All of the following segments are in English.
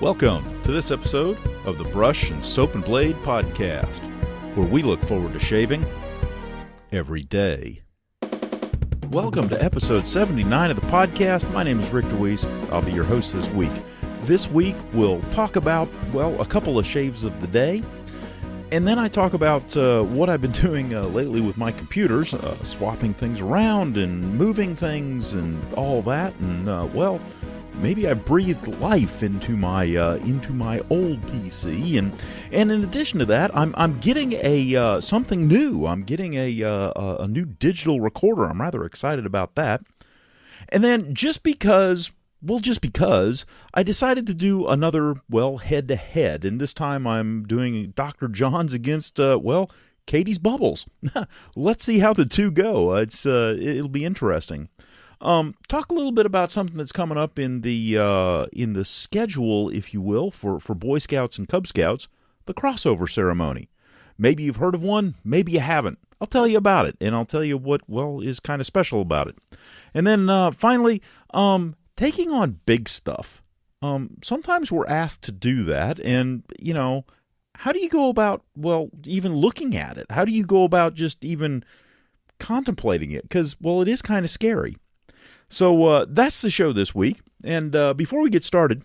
Welcome to this episode of the Brush and Soap and Blade Podcast, where we look forward to shaving every day. Welcome to episode 79 of the podcast. My name is Rick DeWeese. I'll be your host this week. This week we'll talk about, a couple of shaves of the day. And then I talk about what I've been doing lately with my computers, swapping things around and moving things and all that. And, maybe I breathed life into my old PC. And in addition to that, I'm getting something new. I'm getting a new digital recorder. I'm rather excited about that. And then just because I decided to do another, head-to-head, and this time I'm doing Dr. John's against, Catties Bubbles. Let's see how the two go. It'll be interesting. Talk a little bit about something that's coming up in the schedule, if you will, for Boy Scouts and Cub Scouts, the crossover ceremony. Maybe you've heard of one, maybe you haven't. I'll tell you about it, and I'll tell you what, is kind of special about it. And then, finally, taking on big stuff. Sometimes we're asked to do that, and, how do you go about, even looking at it? How do you go about just even contemplating it? Because, it is kind of scary. So, that's the show this week, and before we get started,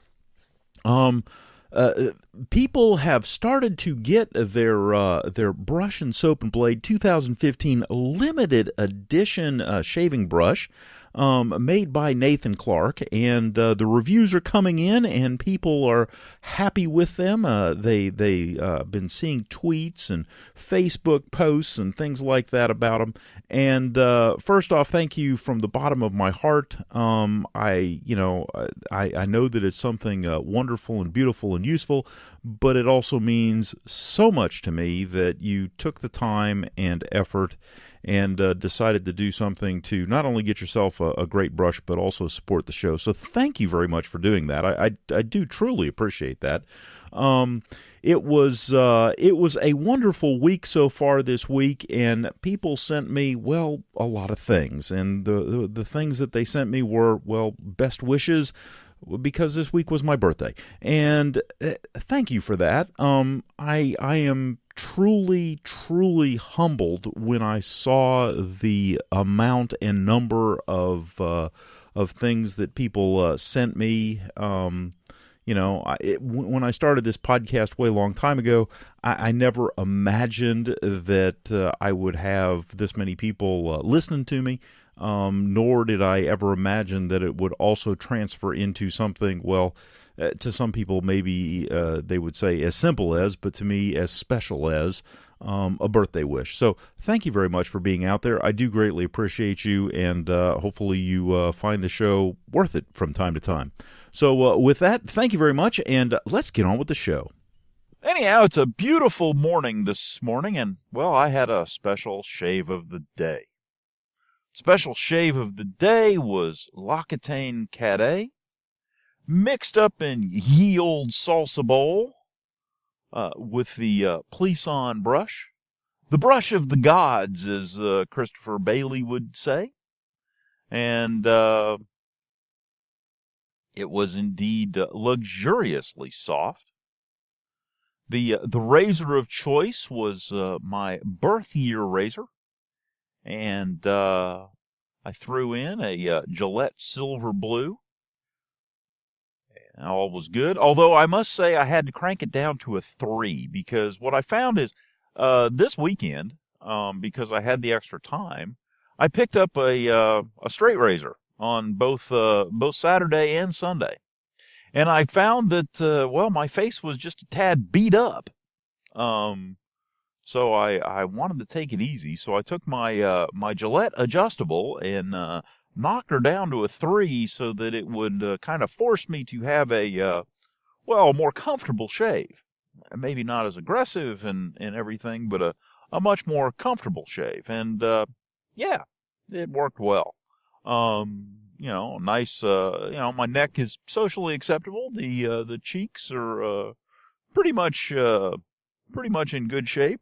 people have started to get their Brush and Soap and Blade 2015 limited edition shaving brush made by Nathan Clark, and the reviews are coming in, and people are happy with them. They've been seeing tweets and Facebook posts and things like that about them. And first off, thank you from the bottom of my heart. I know that it's something wonderful and beautiful and useful, but it also means so much to me that you took the time and effort and decided to do something to not only get yourself a great brush, but also support the show. So thank you very much for doing that. I do truly appreciate that. It was a wonderful week so far this week, and people sent me, a lot of things. And the things that they sent me were, best wishes, because this week was my birthday. And thank you for that. I am truly, truly humbled when I saw the amount and number of things that people sent me. When I started this podcast way long time ago, I never imagined that I would have this many people listening to me. Nor did I ever imagine that it would also transfer into something, to some people maybe they would say as simple as, but to me as special as a birthday wish. So thank you very much for being out there. I do greatly appreciate you, and hopefully you find the show worth it from time to time. So with that, thank you very much, and let's get on with the show. Anyhow, it's a beautiful morning this morning, and, I had a special shave of the day. Special shave of the day was L'Occitane Cadet, mixed up in ye old salsa bowl with the Plisson brush. The brush of the gods, as Christopher Bailey would say. And it was indeed luxuriously soft. The razor of choice was my birth year razor. And I threw in a Gillette Silver Blue. And all was good. Although I must say I had to crank it down to a 3, because what I found is this weekend, because I had the extra time, I picked up a straight razor on both Saturday and Sunday. And I found that, my face was just a tad beat up. So I wanted to take it easy, so I took my my Gillette adjustable and knocked her down to a 3 so that it would kind of force me to have a more comfortable shave. Maybe not as aggressive and everything, but a much more comfortable shave. And it worked well. Nice. My neck is socially acceptable. The cheeks are pretty much in good shape.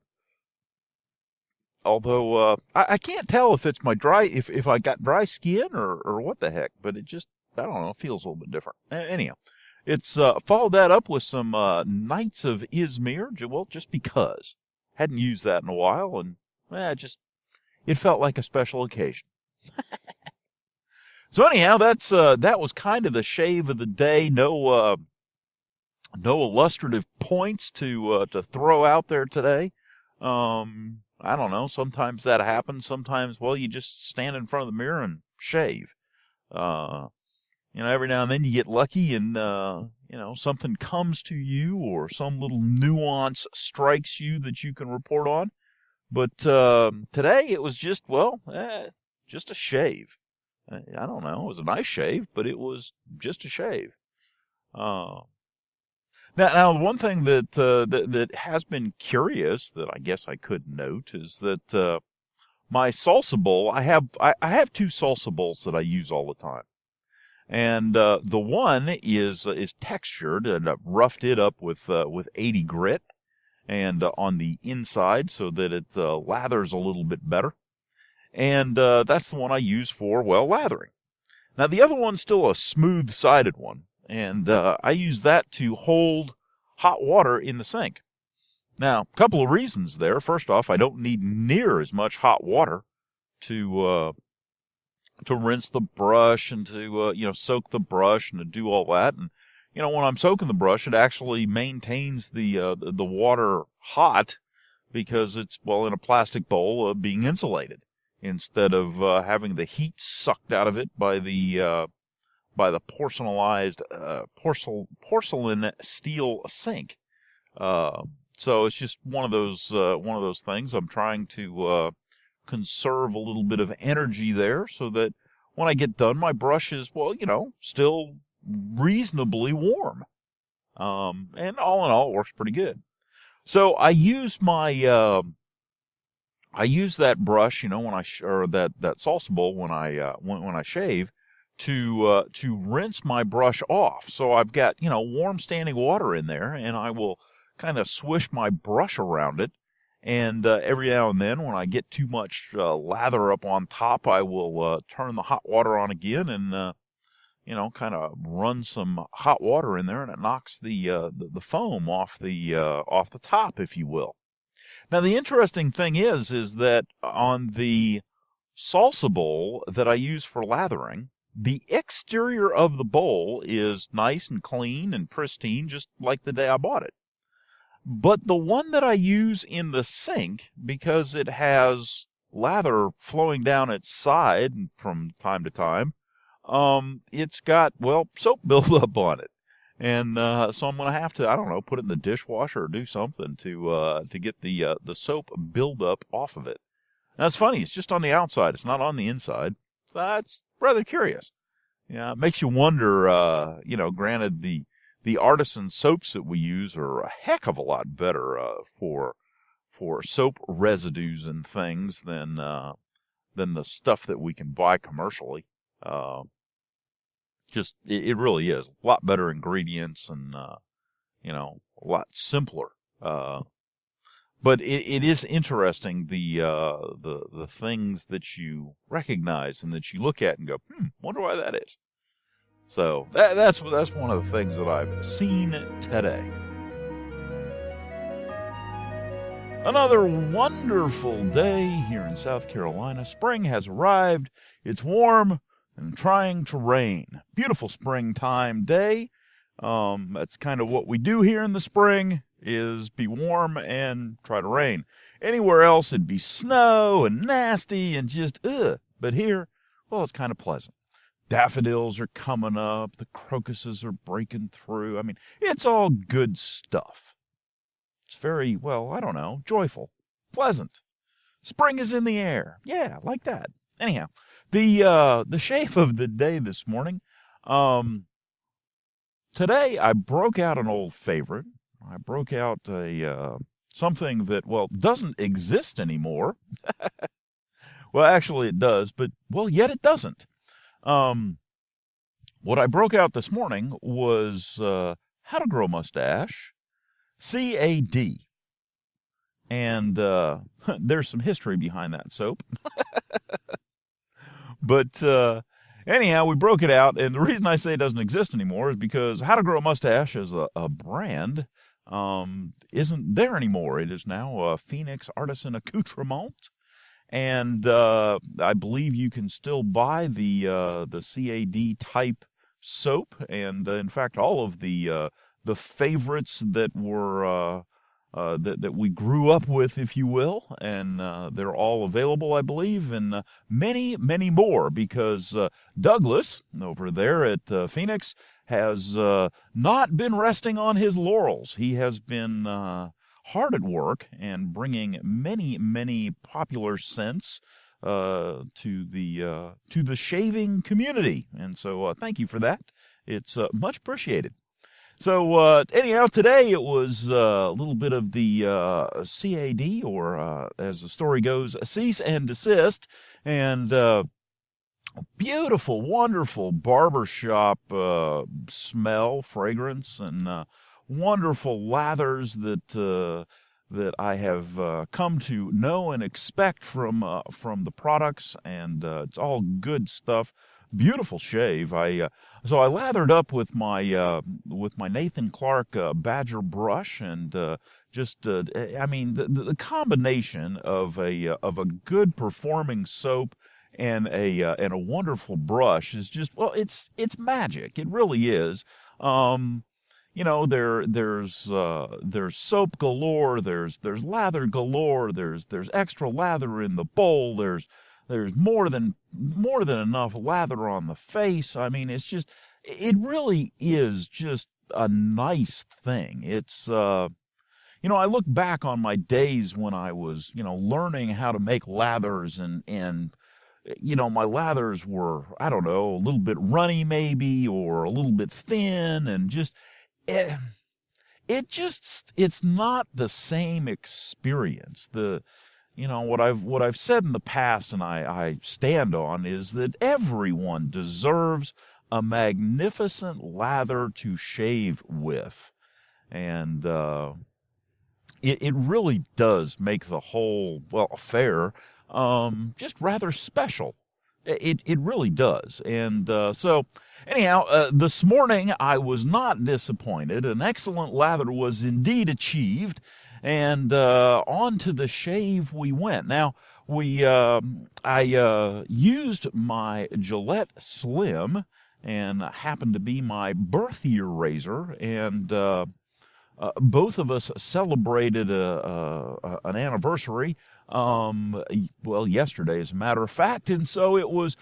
Although I can't tell if it's my if I got dry skin or what the heck, but it just, I don't know, feels a little bit different. Anyhow, It's followed that up with some Knights of Izmir, well, just because. Hadn't used that in a while, and it felt like a special occasion. So anyhow, that was kind of the shave of the day. No illustrative points to throw out there today. I don't know. Sometimes that happens. Sometimes, well, you just stand in front of the mirror and shave. Every now and then you get lucky and, something comes to you or some little nuance strikes you that you can report on. But today it was just a shave. I don't know. It was a nice shave, but it was just a shave. Now, one thing that has been curious that I guess I could note is that my salsa bowl. I have two salsa bowls that I use all the time. And the one is textured, and I've roughed it up with 80 grit, and on the inside so that it lathers a little bit better. And that's the one I use for lathering. Now the other one's still a smooth-sided one, and I use that to hold hot water in the sink. Now, a couple of reasons there. First off, I don't need near as much hot water to rinse the brush and to, soak the brush and to do all that. And, when I'm soaking the brush, it actually maintains the water hot because it's, in a plastic bowl being insulated instead of having the heat sucked out of it by the porcelainized porcelain steel sink. So it's just one of those things. I'm trying to conserve a little bit of energy there so that when I get done, my brush is, still reasonably warm. And all in all, it works pretty good. So I use that brush, or that salsa bowl when I shave to rinse my brush off. So I've got, warm standing water in there, and I will kind of swish my brush around it. And every now and then, when I get too much lather up on top, I will turn the hot water on again and, kind of run some hot water in there, and it knocks the foam off the top, if you will. Now, the interesting thing is that on the salsa bowl that I use for lathering, the exterior of the bowl is nice and clean and pristine, just like the day I bought it. But the one that I use in the sink, because it has lather flowing down its side from time to time, it's got, soap buildup on it. And so I'm going to have to, I don't know, put it in the dishwasher or do something to get the soap buildup off of it. Now, it's funny, it's just on the outside. It's not on the inside. That's rather curious. It makes you wonder, granted, the artisan soaps that we use are a heck of a lot better for soap residues and things than the stuff that we can buy commercially. It really is a lot better ingredients and a lot simpler. But it is interesting the things that you recognize and that you look at and go, wonder why that is. So that's one of the things that I've seen today. Another wonderful day here in South Carolina. Spring has arrived. It's warm and trying to rain. Beautiful springtime day. That's kind of what we do here in the spring, is be warm and try to rain. Anywhere else it'd be snow and nasty and just ugh. But here, it's kind of pleasant. Daffodils are coming up. The crocuses are breaking through. I mean, it's all good stuff. It's very, joyful, pleasant. Spring is in the air. Yeah, like that. Anyhow, the shave of the day this morning. Today I broke out an old favorite. I broke out something that, doesn't exist anymore. Well, actually it does, but, yet it doesn't. What I broke out this morning was How to Grow a Mustache, CAD. And there's some history behind that soap. But anyhow, we broke it out, and the reason I say it doesn't exist anymore is because How to Grow a Mustache as a brand isn't there anymore. It is now a Phoenix Artisan Accoutrement, and I believe you can still buy the CAD type soap, and in fact, all of the favorites that were that we grew up with, if you will, and they're all available, I believe, and many, many more, because Douglas over there at Phoenix has not been resting on his laurels. He has been hard at work and bringing many, many popular scents to the shaving community, and so thank you for that. It's much appreciated. So anyhow, today it was a little bit of the CAD, or as the story goes, cease and desist, and beautiful, wonderful barbershop smell, fragrance, and wonderful lathers that I have come to know and expect from the products, and it's all good stuff. Beautiful shave. So I lathered up with my Nathan Clark Badger brush, and I mean the combination of a good performing soap and a wonderful brush is just, well, it's magic. It really is. You know, there's soap galore, there's lather galore, there's extra lather in the bowl, there's more than enough lather on the face. I mean, it really is just a nice thing. It's, you know, I look back on my days when I was, you know, learning how to make lathers, and you know, my lathers were, I don't know, a little bit runny maybe, or a little bit thin, and just, it's not the same experience. You know, what I've said in the past, and I stand on, is that everyone deserves a magnificent lather to shave with, and it really does make the whole, well, affair just rather special. It really does. And so anyhow, this morning I was not disappointed. An excellent lather was indeed achieved, and on to the shave we went. Now, I used my Gillette Slim, and happened to be my birth year razor, and both of us celebrated an anniversary, well, yesterday, as a matter of fact, and so it was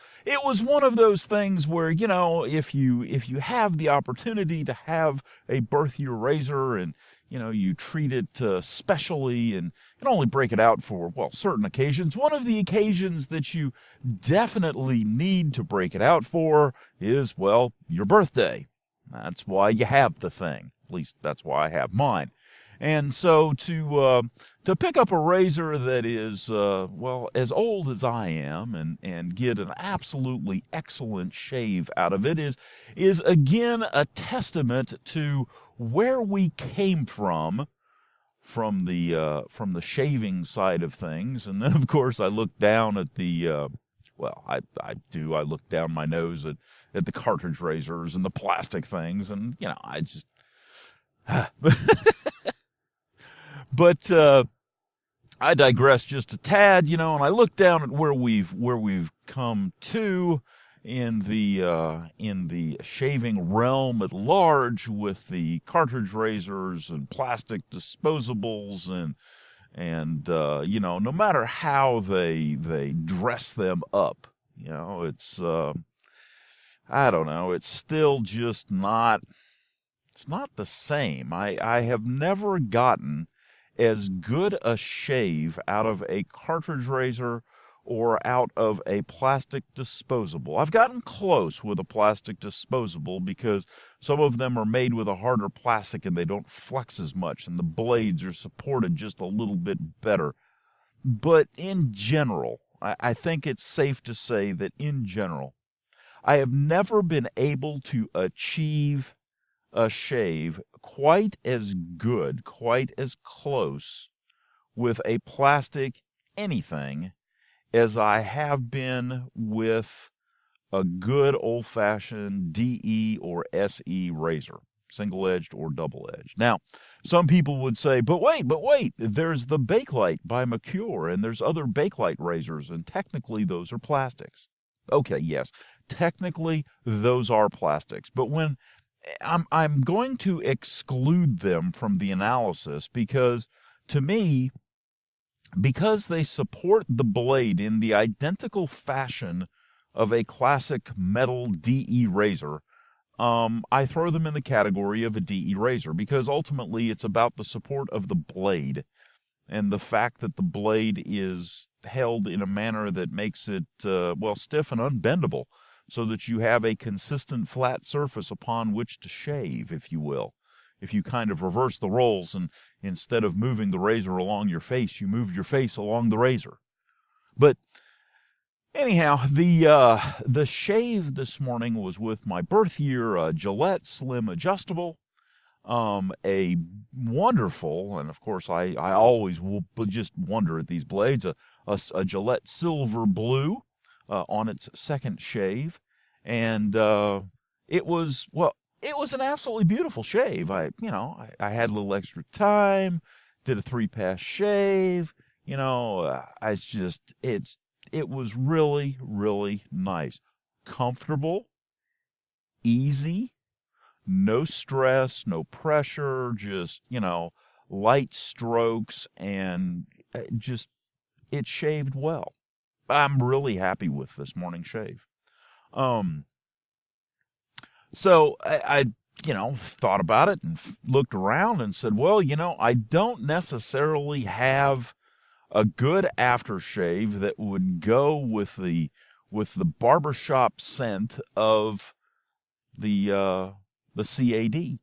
one of those things where, you know, if you have the opportunity to have a birth year razor, and you know, you treat it specially, and you can only break it out for, well, certain occasions. One of the occasions that you definitely need to break it out for is, well, your birthday. That's why you have the thing. At least that's why I have mine. And so to pick up a razor that is, well, as old as I am, and get an absolutely excellent shave out of it is again a testament to where we came from the shaving side of things. And then, of course, I look down at the well, I look down my nose at the cartridge razors and the plastic things, and you know, I just but I digress just a tad, you know, and I look down at where we've come to in the shaving realm at large, with the cartridge razors and plastic disposables, and you know, no matter how they dress them up, you know, it's I don't know, it's still just not, it's not the same. I have never gotten as good a shave out of a cartridge razor or out of a plastic disposable. I've gotten close with a plastic disposable because some of them are made with a harder plastic and they don't flex as much, and the blades are supported just a little bit better. But in general, I think it's safe to say that in general, I have never been able to achieve a shave quite as good, quite as close with a plastic anything as I have been with a good old-fashioned DE or SE razor, single-edged or double-edged. Now, some people would say, but wait, there's the Bakelite by Mercure, and there's other Bakelite razors, and technically those are plastics. Okay, yes, technically those are plastics, but when I'm going to exclude them from the analysis because, to me, because they support the blade in the identical fashion of a classic metal DE razor, I throw them in the category of a DE razor because ultimately it's about the support of the blade and the fact that the blade is held in a manner that makes it, stiff and unbendable so that you have a consistent flat surface upon which to shave, if you will. If you kind of reverse the roles and instead of moving the razor along your face, you move your face along the razor. But anyhow, the shave this morning was with my birth year Gillette Slim Adjustable. A wonderful, and of course I always will just wonder at these blades, a Gillette Silver Blue on its second shave. And it was an absolutely beautiful shave. I had a little extra time, did a 3-pass shave. It was really, really nice. Comfortable, easy, no stress, no pressure, just, light strokes, and it shaved well. I'm really happy with this morning shave. So I thought about it and looked around and said, well, I don't necessarily have a good aftershave that would go with the barbershop scent of the CAD.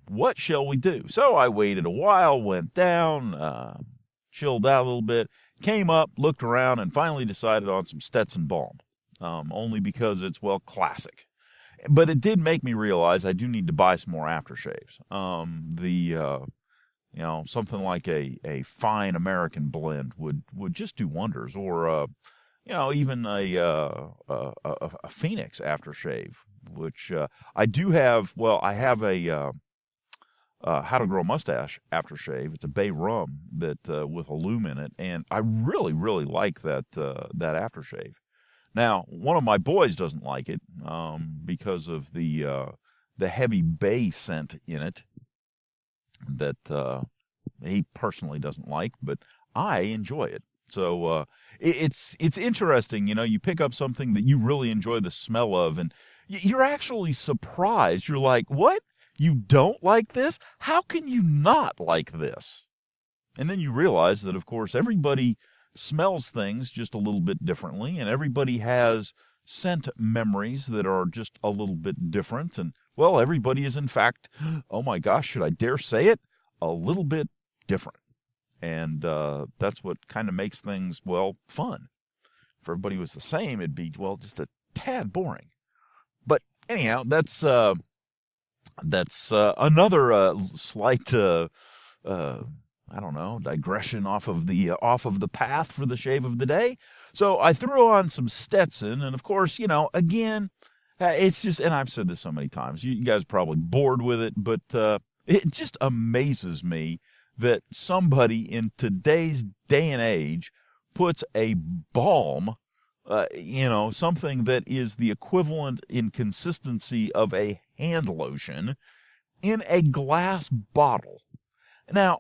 What shall we do? So I waited a while, went down, chilled out a little bit, came up, looked around, and finally decided on some Stetson Balm, only because it's, classic. But it did make me realize I do need to buy some more aftershaves. Something like a fine American blend would just do wonders, or even a Phoenix aftershave, which I do have. Well, I have a How to Grow a Mustache aftershave. It's a bay rum that with a lume in it, and I really, really like that aftershave. Now, one of my boys doesn't like it because of the heavy bay scent in it that he personally doesn't like, but I enjoy it. So it's interesting, you pick up something that you really enjoy the smell of, and you're actually surprised. You're like, what? You don't like this? How can you not like this? And then you realize that, of course, everybody smells things just a little bit differently, and everybody has scent memories that are just a little bit different. And, everybody is, in fact, oh my gosh, should I dare say it, a little bit different. And that's what kind of makes things, fun. If everybody was the same, it'd be, just a tad boring. But anyhow, that's another slight, digression off of the path for the shave of the day. So I threw on some Stetson, and of course, again, it's just, and I've said this so many times, you guys are probably bored with it, but it just amazes me that somebody in today's day and age puts a balm, something that is the equivalent in consistency of a hand lotion, in a glass bottle. Now,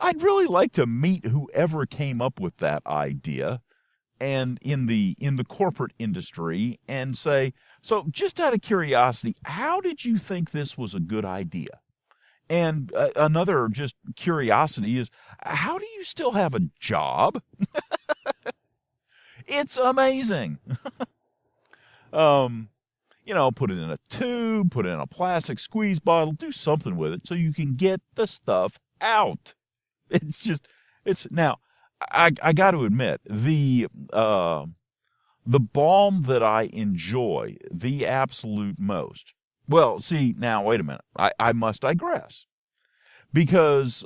I'd really like to meet whoever came up with that idea, and in the corporate industry, and say, so just out of curiosity, how did you think this was a good idea? And another just curiosity is, how do you still have a job? It's amazing. Put it in a tube, put it in a plastic squeeze bottle, do something with it so you can get the stuff out. Now, I got to admit, the balm that I enjoy the absolute most. Well, see, now, wait a minute. I must digress. Because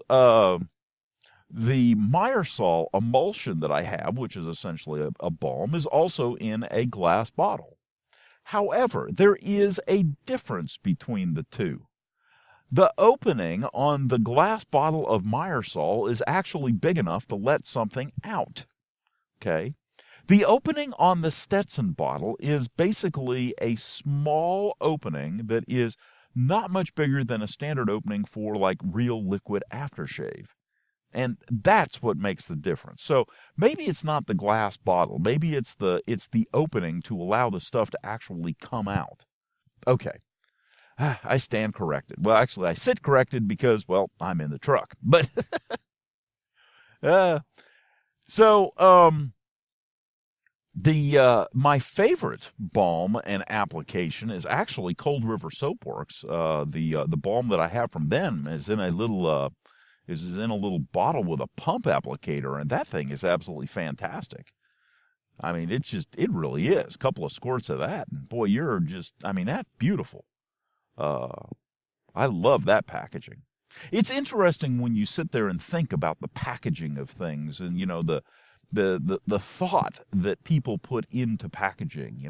The Myersol emulsion that I have, which is essentially a balm, is also in a glass bottle. However, there is a difference between the two. The opening on the glass bottle of Myersol is actually big enough to let something out. Okay? The opening on the Stetson bottle is basically a small opening that is not much bigger than a standard opening for like real liquid aftershave. And that's what makes the difference. So maybe it's not the glass bottle. Maybe it's the opening to allow the stuff to actually come out. Okay. I stand corrected. Well, actually, I sit corrected because, well, I'm in the truck. But, my favorite balm and application is actually Cold River Soap Works. The balm that I have from them is in a little bottle with a pump applicator, and that thing is absolutely fantastic. I mean, it really is. A couple of squirts of that, and boy, that's beautiful. I love that packaging. It's interesting when you sit there and think about the packaging of things, and the thought that people put into packaging.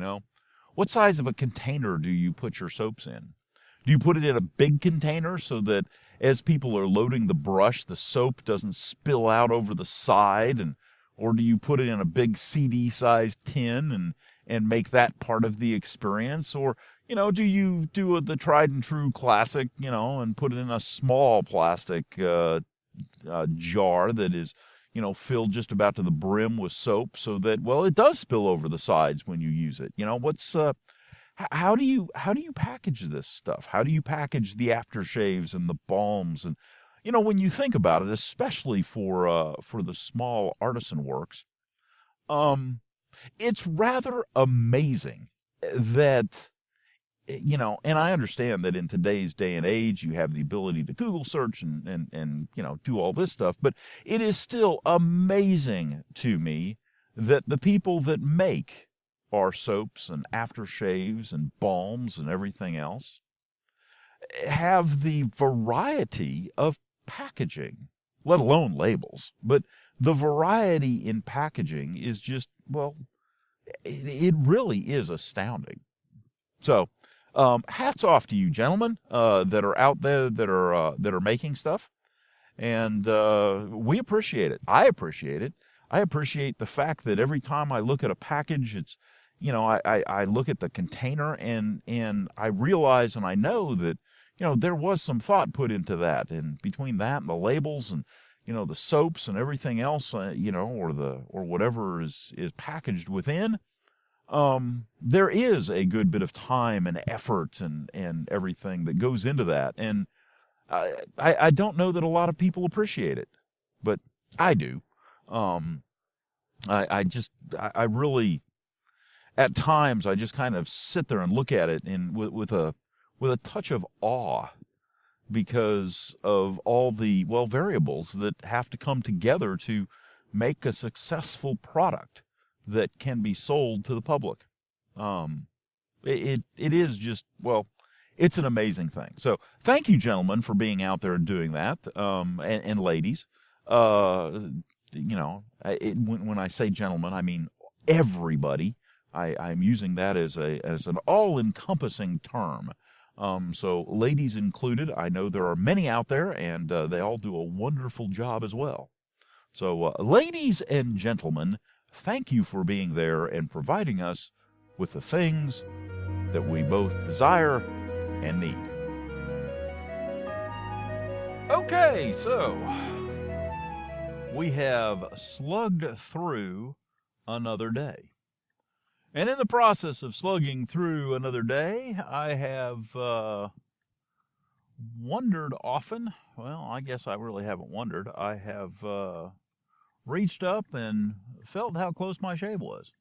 What size of a container do you put your soaps in? Do you put it in a big container so that as people are loading the brush, the soap doesn't spill out over the side, or do you put it in a big CD-sized tin and make that part of the experience? Or, do you do the tried and true classic, and put it in a small plastic jar that is, filled just about to the brim with soap so that, well, it does spill over the sides when you use it? How do you package this stuff? How do you package the aftershaves and the balms? And, when you think about it, especially for the small artisan works, it's rather amazing that, and I understand that in today's day and age, you have the ability to Google search and do all this stuff, but it is still amazing to me that the people that make our soaps and aftershaves and balms and everything else have the variety of packaging, let alone labels. But the variety in packaging is just, well, it really is astounding. So, hats off to you gentlemen that are out there that are making stuff, and we appreciate it. I appreciate it. I appreciate the fact that every time I look at a package, it's, I look at the container and I realize and I know that, there was some thought put into that, and between that and the labels and, the soaps and everything else, or whatever is packaged within, there is a good bit of time and effort and everything that goes into that. And I don't know that a lot of people appreciate it, but I do. I really, at times, I just kind of sit there and look at it with a touch of awe, because of all the, variables that have to come together to make a successful product that can be sold to the public. It is just, it's an amazing thing. So thank you, gentlemen, for being out there and doing that, and ladies. When I say gentlemen, I mean everybody. I'm using that as an all-encompassing term. So ladies included. I know there are many out there, and they all do a wonderful job as well. So ladies and gentlemen, thank you for being there and providing us with the things that we both desire and need. Okay, so we have slugged through another day. And in the process of slugging through another day, I have wondered often. Well, I guess I really haven't wondered. I have reached up and felt how close my shave was.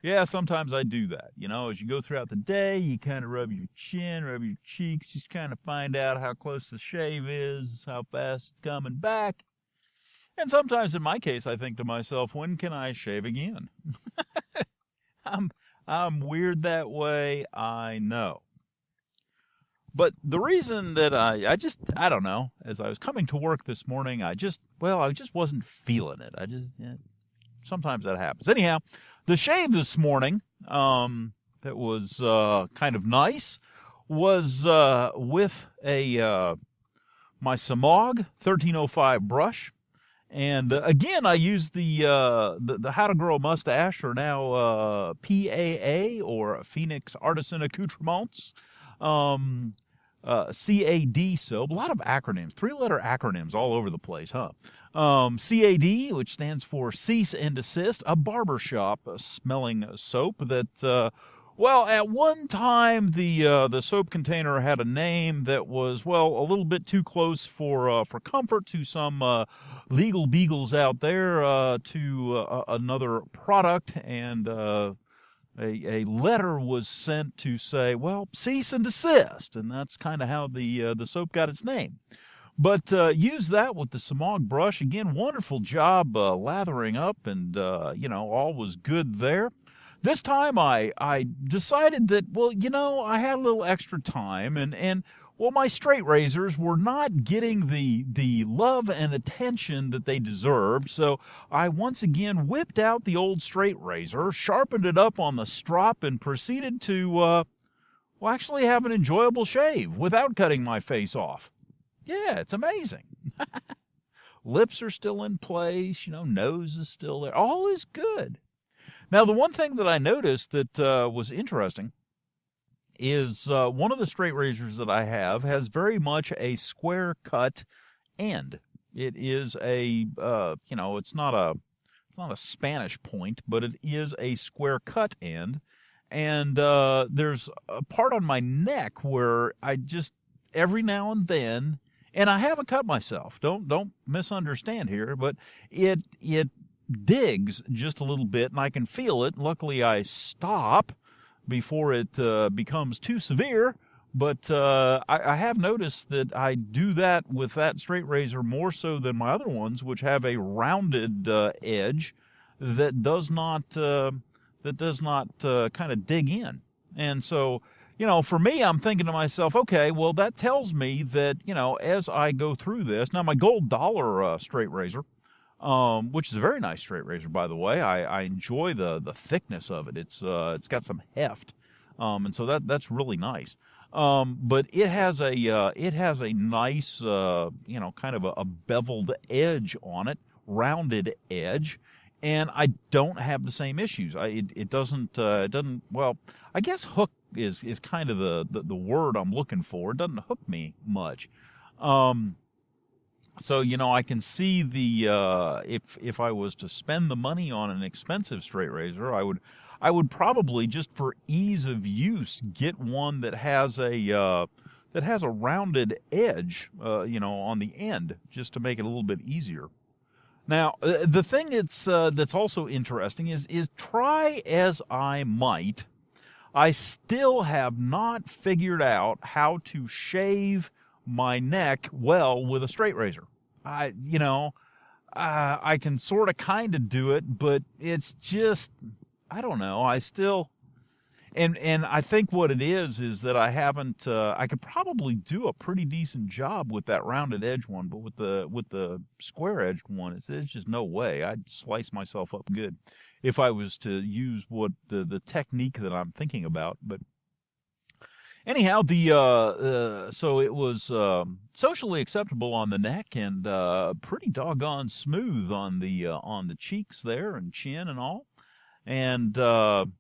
Yeah, sometimes I do that. As you go throughout the day, you kind of rub your chin, rub your cheeks, just kind of find out how close the shave is, how fast it's coming back. And sometimes in my case, I think to myself, when can I shave again? I'm weird that way, I know. But the reason that I don't know, as I was coming to work this morning, I just wasn't feeling it. Sometimes that happens. Anyhow, the shave this morning, that was kind of nice, was with my Samog 1305 brush. And again, I used the How to Grow a Mustache, or now PAA, or Phoenix Artisan Accoutrements, CAD soap. A lot of acronyms, 3-letter acronyms all over the place, huh? CAD, which stands for Cease and Desist, a barbershop smelling soap that, well, at one time the soap container had a name that was, well, a little bit too close for comfort to some legal beagles out there, to another product, and a letter was sent to say, well, cease and desist, and that's kind of how the soap got its name. But use that with the Samog brush. Again, wonderful job lathering up, and all was good there. This time I decided that, well, I had a little extra time, and well, my straight razors were not getting the love and attention that they deserved, so I once again whipped out the old straight razor, sharpened it up on the strop, and proceeded to, actually have an enjoyable shave without cutting my face off. Yeah, it's amazing. Lips are still in place, nose is still there. All is good. Now, the one thing that I noticed that was interesting is one of the straight razors that I have has very much a square cut end. It is a, it's not a Spanish point, but it is a square cut end. And there's a part on my neck where I just, every now and then, and I haven't cut myself, don't misunderstand here, but it digs just a little bit, and I can feel it. Luckily, I stop before it becomes too severe, but I have noticed that I do that with that straight razor more so than my other ones, which have a rounded edge that does not kind of dig in. And so, for me, I'm thinking to myself, okay, well, that tells me that, as I go through this, now my Gold Dollar straight razor, which is a very nice straight razor, by the way. I enjoy the thickness of it. It's got some heft, and so that's really nice. But it has a nice kind of a beveled edge on it, rounded edge, and I don't have the same issues. It doesn't well, I guess hook is kind of the word I'm looking for. It doesn't hook me much. So, I can see if I was to spend the money on an expensive straight razor, I would probably, just for ease of use, get one that has a rounded edge, on the end, just to make it a little bit easier. Now, the thing that's also interesting is try as I might, I still have not figured out how to shave my neck well with a straight razor. I can sort of kind of do it, but it's just, I don't know. I still, and I think what it is that I haven't, I could probably do a pretty decent job with that rounded edge one, but with the square edged one, it's just no way. I'd slice myself up good if I was to use what the technique that I'm thinking about, but anyhow, so it was socially acceptable on the neck, and pretty doggone smooth on the cheeks there and chin and all. And from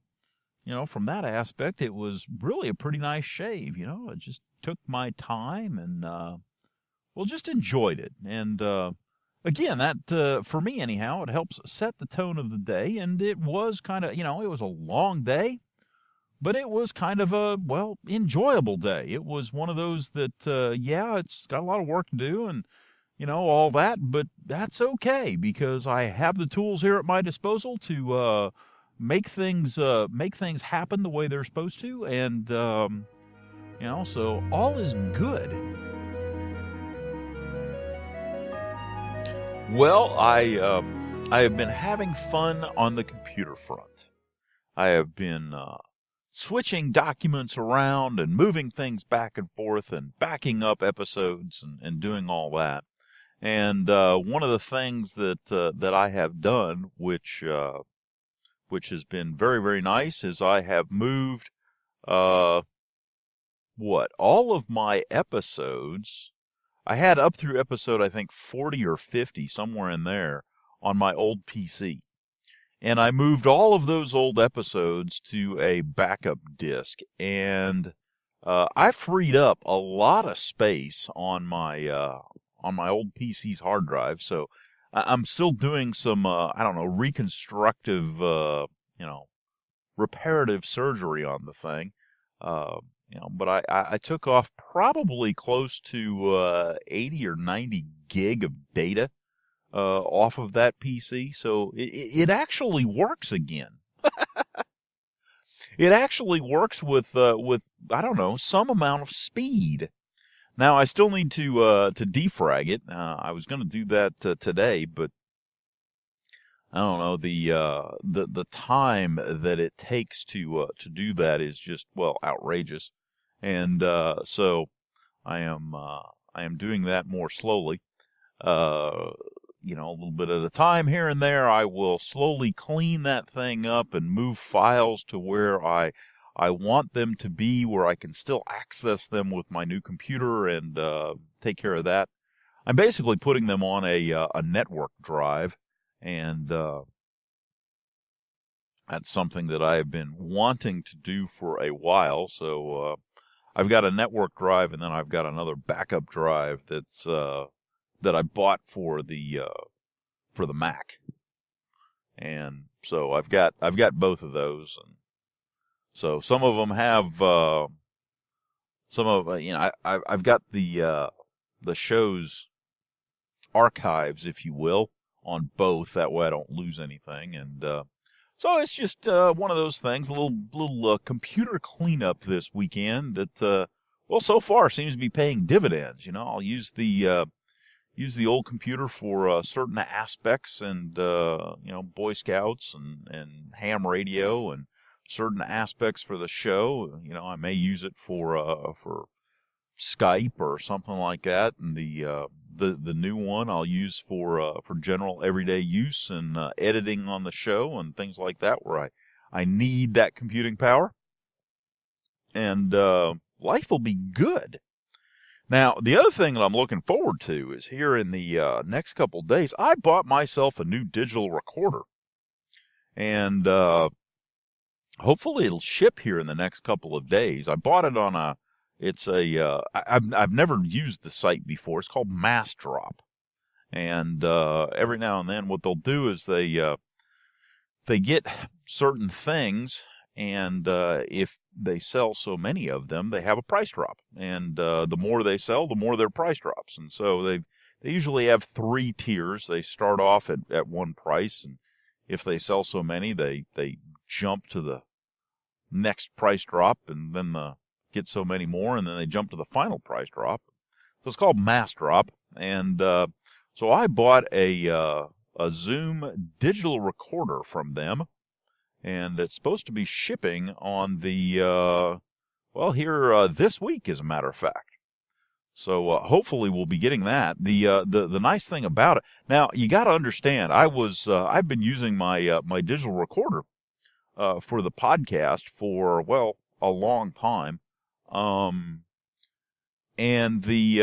that aspect, it was really a pretty nice shave. I just took my time and just enjoyed it. And again, that for me anyhow, it helps set the tone of the day. And it was kind of, it was a long day, but it was kind of a, enjoyable day. It was one of those that, it's got a lot of work to do and, all that, but that's okay because I have the tools here at my disposal to make things happen the way they're supposed to. And, so all is good. Well, I have been having fun on the computer front. I have been switching documents around and moving things back and forth and backing up episodes and doing all that. And one of the things that I have done, which has been very, very nice, is I have moved all of my episodes. I had up through episode, I think, 40 or 50, somewhere in there, on my old PC. And I moved all of those old episodes to a backup disk. And I freed up a lot of space on my old PC's hard drive. So I'm still doing some, reconstructive, reparative surgery on the thing. But I took off probably close to 80 or 90 gig of data off of that PC, so it actually works again. It actually works with some amount of speed. Now I still need to defrag it. I was going to do that today, but I don't know, the time that it takes to do that is just, well, outrageous. And so I am doing that more slowly. A little bit at a time here and there. I will slowly clean that thing up and move files to where I want them to be, where I can still access them with my new computer and take care of that. I'm basically putting them on a network drive, and that's something that I have been wanting to do for a while. So I've got a network drive, and then I've got another backup drive that's that I bought for the Mac, and so I've got both of those, and so some of them have I've got the show's archives, if you will, on both. That way I don't lose anything, and so it's just one of those things, a little computer cleanup this weekend that so far seems to be paying dividends. I'll use the old computer for certain aspects, and Boy Scouts and ham radio, and certain aspects for the show. I may use it for Skype or something like that, and the new one I'll use for general everyday use and editing on the show and things like that, where I need that computing power, and life will be good. Now, the other thing that I'm looking forward to is here in the next couple days, I bought myself a new digital recorder. And hopefully it'll ship here in the next couple of days. I bought it on I've never used the site before. It's called Massdrop. And every now and then what they'll do is they get certain things, and if they sell so many of them, they have a price drop, and the more they sell, the more their price drops. And so they usually have 3 tiers. They start off at one price, and if they sell so many, they jump to the next price drop, and then get so many more, and then they jump to the final price drop. So it's called Massdrop, and so I bought a Zoom digital recorder from them. And it's supposed to be shipping on the, this week, as a matter of fact. So hopefully we'll be getting that. The nice thing about it, now you got to understand, I've been using my my digital recorder for the podcast for a long time, and the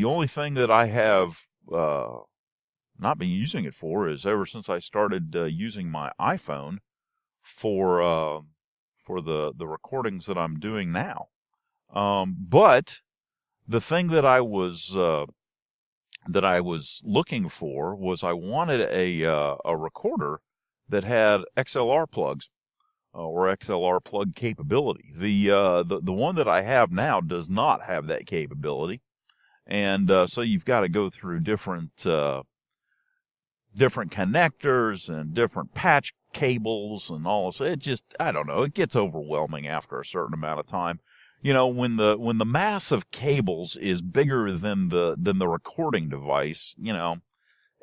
only thing that I have not been using it for is ever since I started using my iPhone for the recordings that I'm doing now. But the thing that I was looking for was I wanted a recorder that had XLR plugs or XLR plug capability. The one that I have now does not have that capability, and so you've got to go through different connectors and different patch cables and all. So it just, I don't know, it gets overwhelming after a certain amount of time. When the mass of cables is bigger than the recording device,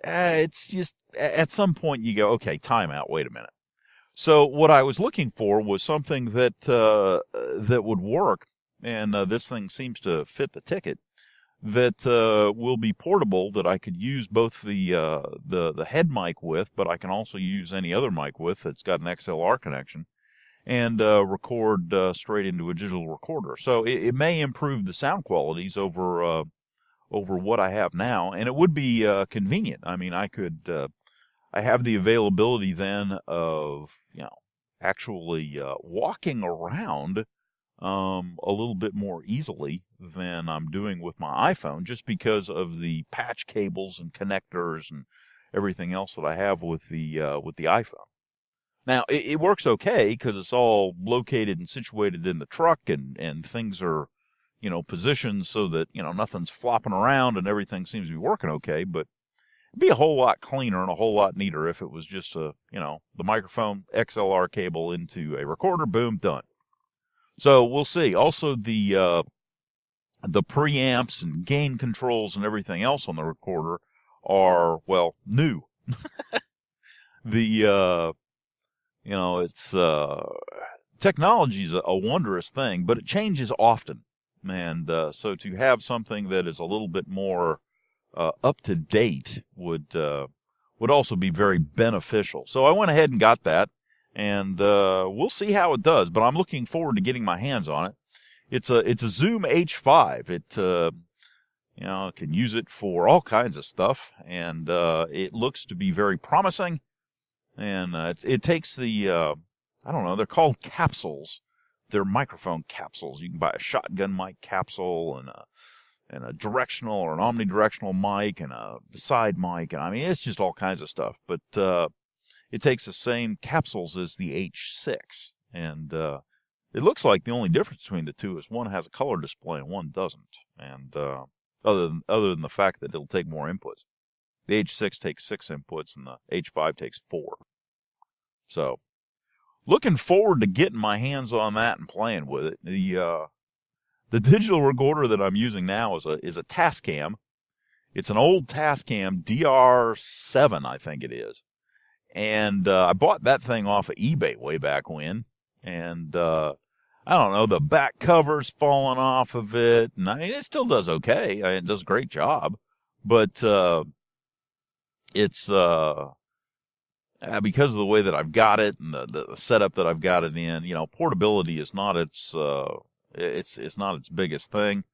it's just, at some point you go, okay, time out, wait a minute. So what I was looking for was something that that would work, and this thing seems to fit the ticket. That will be portable, that I could use both the head mic with, but I can also use any other mic with that's got an XLR connection, and record straight into a digital recorder. So it may improve the sound qualities over what I have now, and it would be convenient. I mean, I have the availability then of, actually walking around a little bit more easily than I'm doing with my iPhone, just because of the patch cables and connectors and everything else that I have with the iPhone. Now, it works okay because it's all located and situated in the truck, and things are, positioned so that, nothing's flopping around and everything seems to be working okay, but it'd be a whole lot cleaner and a whole lot neater if it was just the microphone, XLR cable into a recorder, boom, done. So we'll see. Also, the preamps and gain controls and everything else on the recorder are, well, new. It's technology is a wondrous thing, but it changes often. And so to have something that is a little bit more up to date would also be very beneficial. So I went ahead and got that, and we'll see how it does. But I'm looking forward to getting my hands on it. It's a Zoom H5. It can use it for all kinds of stuff, and it looks to be very promising. And it takes the they're called capsules. They're microphone capsules. You can buy a shotgun mic capsule and a directional or an omnidirectional mic and a side mic. I mean, it's just all kinds of stuff. But it takes the same capsules as the H6. And it looks like the only difference between the two is one has a color display and one doesn't. And other than the fact that it'll take more inputs. The H6 takes 6 inputs and the H5 takes 4. So, looking forward to getting my hands on that and playing with it. The digital recorder that I'm using now is a Tascam. It's an old Tascam DR7, I think it is. And I bought that thing off of eBay way back when. And I don't know, the back cover's fallen off of it. And I mean, it still does okay. It does a great job. But it's because of the way that I've got it and the setup that I've got it in, portability is not it's not its biggest thing.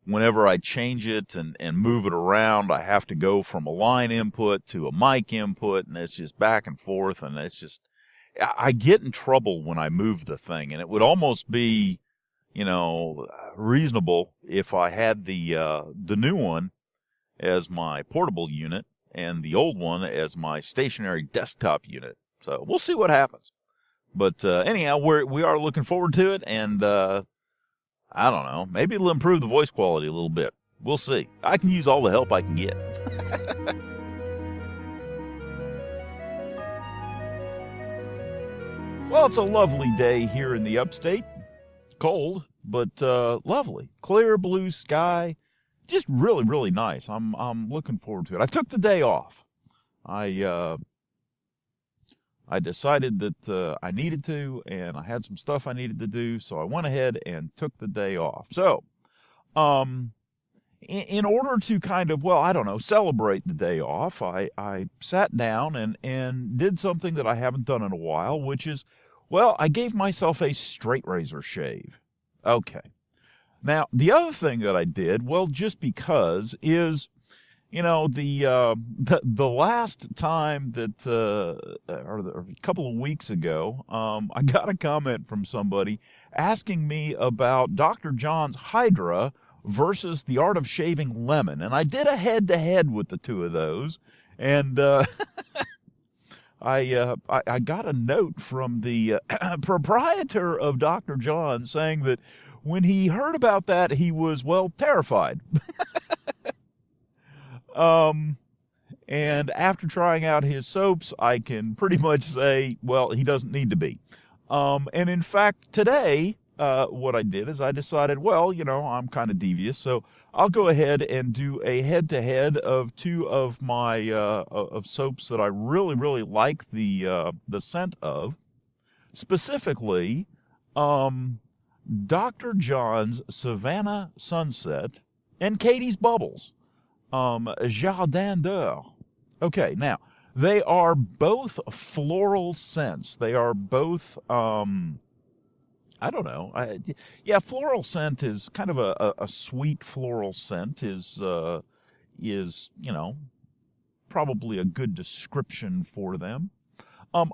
Whenever I change it and move it around, I have to go from a line input to a mic input, and it's just back and forth, and it's just, I get in trouble when I move the thing, and it would almost be, reasonable if I had the new one as my portable unit and the old one as my stationary desktop unit. So we'll see what happens. But anyhow, we are looking forward to it, and I don't know, maybe it'll improve the voice quality a little bit. We'll see. I can use all the help I can get. Well, it's a lovely day here in the upstate. Cold, but lovely. Clear blue sky. Just really, really nice. I'm looking forward to it. I took the day off. I decided that I needed to, and I had some stuff I needed to do, so I went ahead and took the day off. So, in order to kind of, celebrate the day off, I sat down and did something that I haven't done in a while, which is, I gave myself a straight razor shave. Okay. Now, the other thing that I did, just because, is, the last time that, or a couple of weeks ago, I got a comment from somebody asking me about Dr. John's Hydra versus the Art of Shaving Lemon. And I did a head-to-head with the two of those. And I got a note from the proprietor of Dr. John saying that when he heard about that, he was, terrified. And after trying out his soaps, I can pretty much say, he doesn't need to be. And in fact, today, what I did is I decided, well, I'm kind of devious, so I'll go ahead and do a head-to-head of two of my of soaps that I really, really like the scent of. Specifically, Dr. John's Savannah Sunset and Catties Bubbles, Jardin d'Or. Okay, now, they are both floral scents. They are both, I don't know. Floral scent is kind of a sweet floral scent is, probably a good description for them.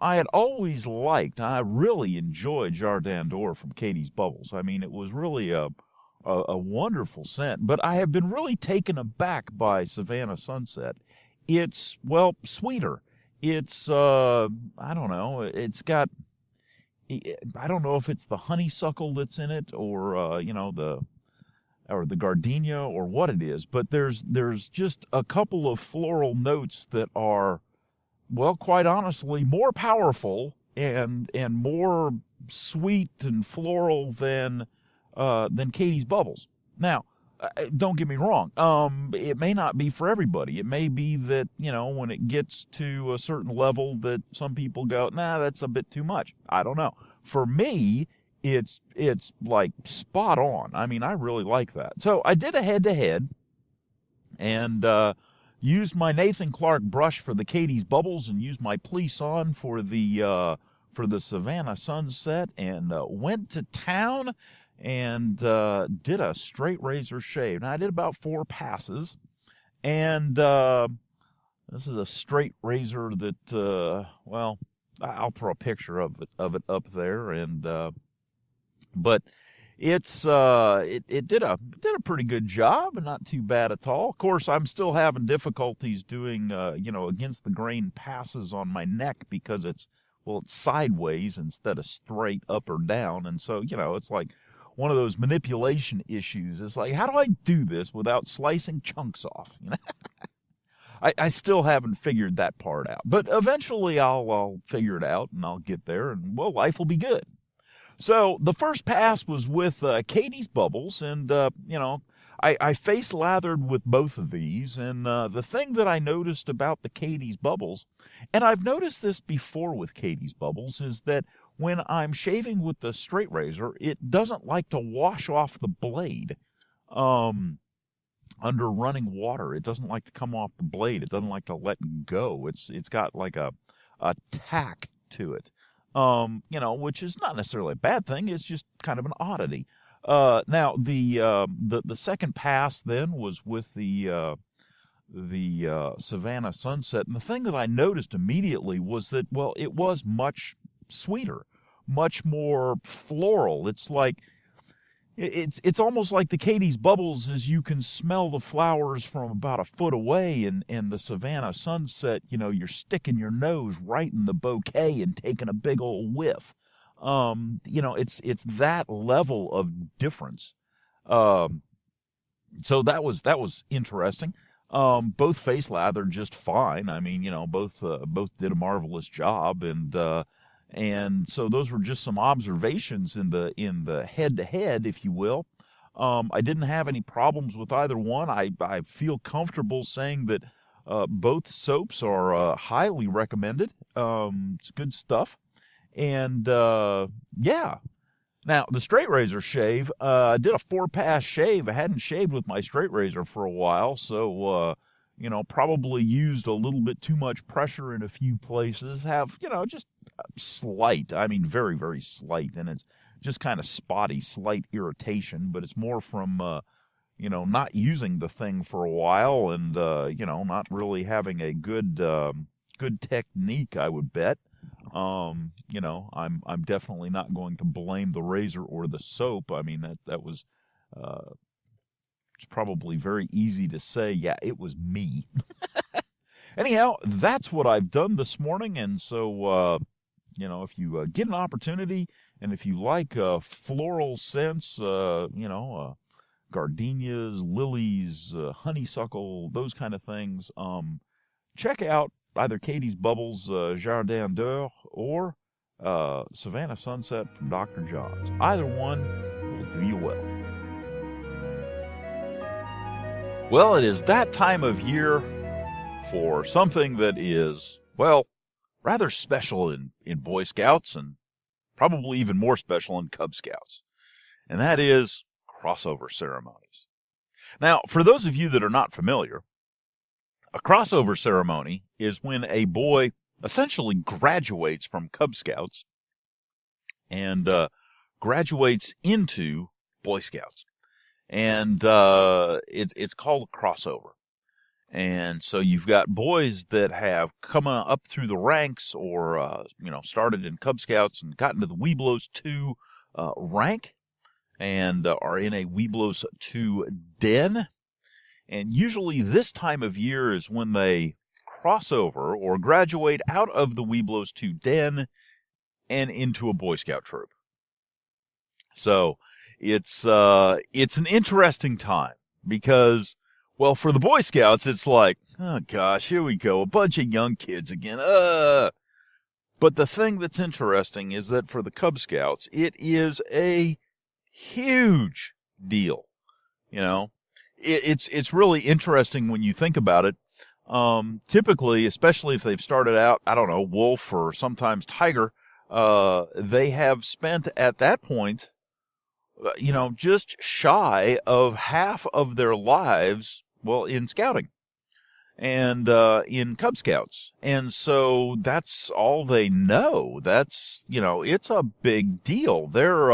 I had always liked, I really enjoyed Jardin d'Or from Catties Bubbles. I mean, it was really a wonderful scent, but I have been really taken aback by Savannah Sunset. It's, well, sweeter. It's, I don't know, it's got, I don't know if it's the honeysuckle that's in it or, the gardenia or what it is, but there's just a couple of floral notes that are, well, quite honestly, more powerful and more sweet and floral than Catties Bubbles. Now, don't get me wrong. It may not be for everybody. It may be that, when it gets to a certain level that some people go, nah, that's a bit too much. I don't know. For me, it's like spot on. I mean, I really like that. So I did a head-to-head and used my Nathan Clark brush for the Catties Bubbles and used my Plisson for the Savannah Sunset and went to town and did a straight razor shave. Now, I did about 4 passes, and this is a straight razor that, well, I'll throw a picture of it up there, and but it's it did a pretty good job, and not too bad at all. Of course, I'm still having difficulties doing against the grain passes on my neck because it's sideways instead of straight up or down, and so it's like one of those manipulation issues. It's like, how do I do this without slicing chunks off? I still haven't figured that part out, but eventually I'll figure it out and I'll get there, and well, life will be good. So the first pass was with Catties Bubbles, and I face lathered with both of these, and the thing that I noticed about the Catties Bubbles, and I've noticed this before with Catties Bubbles, is that when I'm shaving with the straight razor, it doesn't like to wash off the blade under running water. It doesn't like to come off the blade. It doesn't like to let go. It's got like a tack to it. Which is not necessarily a bad thing. It's just kind of an oddity. Now the second pass then was with the Savannah Sunset, and the thing that I noticed immediately was that, well, it was much sweeter, much more floral. It's like it's almost like the Catties Bubbles, as you can smell the flowers from about a foot away, and the Savannah Sunset, you're sticking your nose right in the bouquet and taking a big old whiff. It's that level of difference. So that was interesting. Both face lathered just fine. I mean, both did a marvelous job, and so those were just some observations in the head-to-head, if you will. I didn't have any problems with either one. I feel comfortable saying that both soaps are highly recommended. It's good stuff. And yeah. Now, the straight razor shave, I did a 4-pass shave. I hadn't shaved with my straight razor for a while, so probably used a little bit too much pressure in a few places. Have, just slight, I mean, very, very slight, and it's just kind of spotty, slight irritation, but it's more from, not using the thing for a while and, not really having a good technique, I would bet. I'm definitely not going to blame the razor or the soap. I mean, that was, it's probably very easy to say, yeah, it was me. Anyhow, that's what I've done this morning, and so, if you get an opportunity, and if you like floral scents, gardenias, lilies, honeysuckle, those kind of things, check out either Catties Bubbles Jardin d'Or or Savannah Sunset from Dr. John's. Either one will do you well. Well, it is that time of year for something that is, well, rather special in Boy Scouts and probably even more special in Cub Scouts. And that is crossover ceremonies. Now, for those of you that are not familiar, a crossover ceremony is when a boy essentially graduates from Cub Scouts and graduates into Boy Scouts. And it's called a crossover. And so you've got boys that have come up through the ranks or, started in Cub Scouts and gotten to the Webelos 2 rank and are in a Webelos 2 den. And usually this time of year is when they cross over or graduate out of the Webelos 2 den and into a Boy Scout troop. So it's an interesting time because, well, for the Boy Scouts, it's like, oh gosh, here we go, a bunch of young kids again. But the thing that's interesting is that for the Cub Scouts, it is a huge deal. You know, it's really interesting when you think about it. Typically, especially if they've started out, I don't know, wolf or sometimes tiger, they have spent at that point, just shy of half of their lives, well, in scouting and in Cub Scouts. And so that's all they know. That's, it's a big deal. They're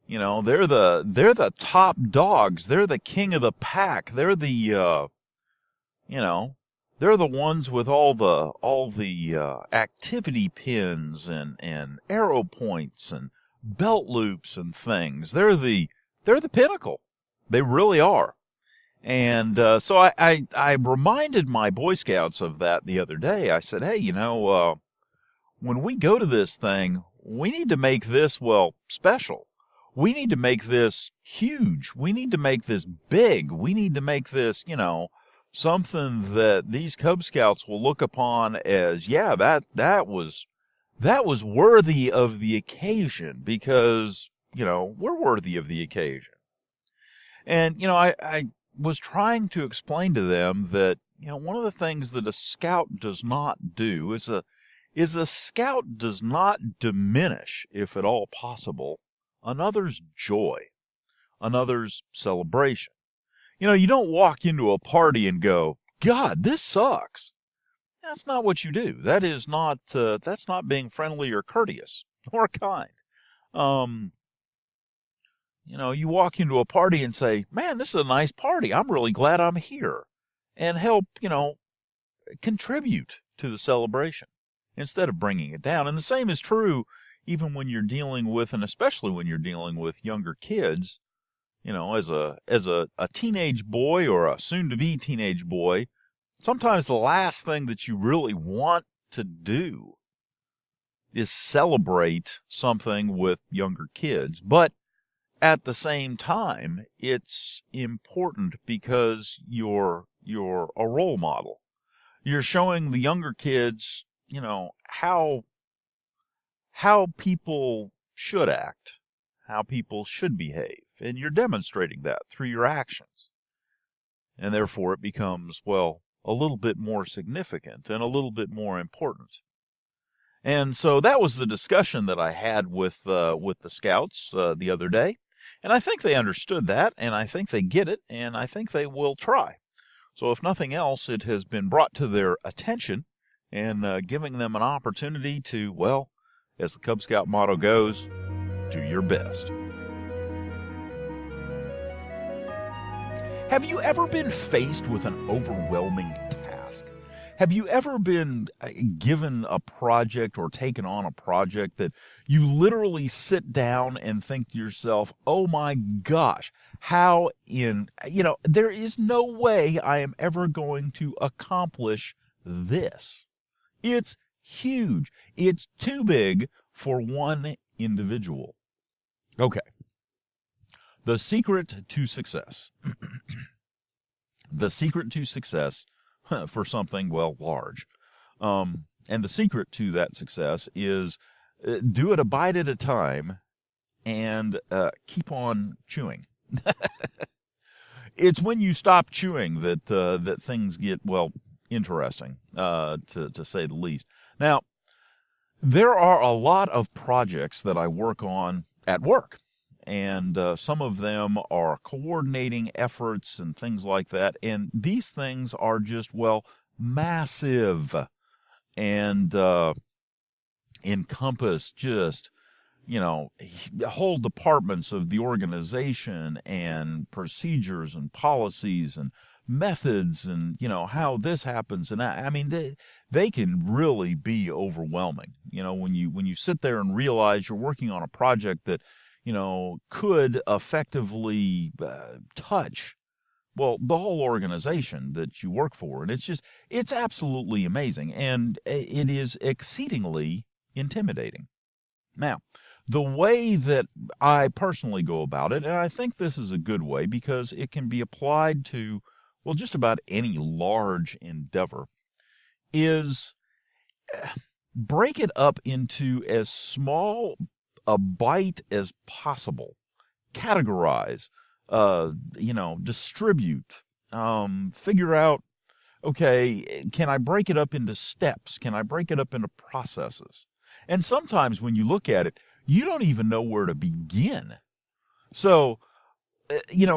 the top dogs. They're the king of the pack. They're the, they're the ones with all the activity pins and arrow points and belt loops and things. They're the pinnacle. They really are. And so I reminded my Boy Scouts of that the other day. I said, hey, when we go to this thing, we need to make this, well, special. We need to make this huge. We need to make this big. We need to make this, something that these Cub Scouts will look upon as, yeah, that was worthy of the occasion because, we're worthy of the occasion. And, I was trying to explain to them that, one of the things that a scout does not do is a scout does not diminish, if at all possible, another's joy, another's celebration. You don't walk into a party and go, God, this sucks. That's not what you do. That is not, that's not being friendly or courteous or kind. You walk into a party and say, man, this is a nice party. I'm really glad I'm here. And help, contribute to the celebration instead of bringing it down. And the same is true even when you're dealing with, and especially when you're dealing with younger kids, as a teenage boy or a soon-to-be teenage boy, sometimes the last thing that you really want to do is celebrate something with younger kids. But at the same time, it's important because you're a role model. You're showing the younger kids, how people should act, how people should behave. And you're demonstrating that through your actions. And therefore it becomes, well, a little bit more significant and a little bit more important. And so that was the discussion that I had with the Scouts the other day. And I think they understood that, and I think they get it, and I think they will try. So if nothing else, it has been brought to their attention and giving them an opportunity to, well, as the Cub Scout motto goes, do your best. Have you ever been faced with an overwhelming task? Have you ever been given a project or taken on a project that you literally sit down and think to yourself, oh my gosh, there is no way I am ever going to accomplish this. It's huge. It's too big for one individual. Okay. The secret to success. The secret to success for something, well, large. And the secret to that success is do it a bite at a time, and keep on chewing. It's when you stop chewing that that things get, well, interesting, to say the least. Now, there are a lot of projects that I work on at work, and some of them are coordinating efforts and things like that, and these things are just, well, massive, and encompass just, whole departments of the organization and procedures and policies and methods and, how this happens. And I mean, they can really be overwhelming, when you sit there and realize you're working on a project that, could effectively touch, well, the whole organization that you work for. And it's absolutely amazing. And it is exceedingly intimidating. Now, the way that I personally go about it, and I think this is a good way because it can be applied to, well, just about any large endeavor, is break it up into as small a bite as possible. Categorize, distribute, figure out, okay, can I break it up into steps? Can I break it up into processes? And sometimes when you look at it, you don't even know where to begin. So,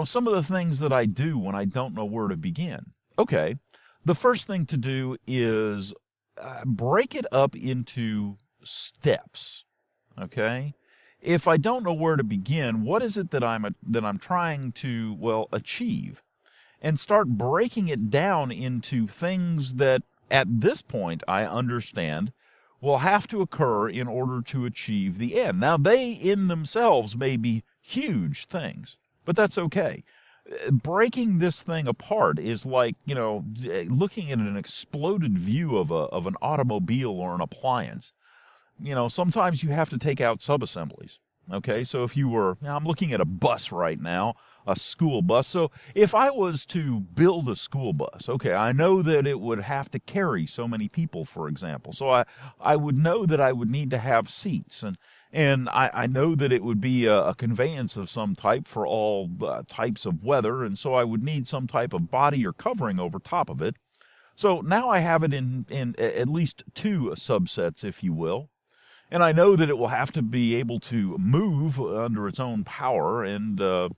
some of the things that I do when I don't know where to begin. Okay, the first thing to do is break it up into steps. Okay, if I don't know where to begin, what is it that I'm trying to, well, achieve? And start breaking it down into things that at this point I understand will have to occur in order to achieve the end. Now, they in themselves may be huge things, but that's okay. Breaking this thing apart is like, looking at an exploded view of an automobile or an appliance. Sometimes you have to take out subassemblies. Okay, so if you were, now I'm looking at a bus right now, a school bus. So if I was to build a school bus, okay, I know that it would have to carry so many people, for example. So I would know that I would need to have seats, and I know that it would be a conveyance of some type for all types of weather, and so I would need some type of body or covering over top of it. So now I have it in at least two subsets, if you will. And I know that it will have to be able to move under its own power, and so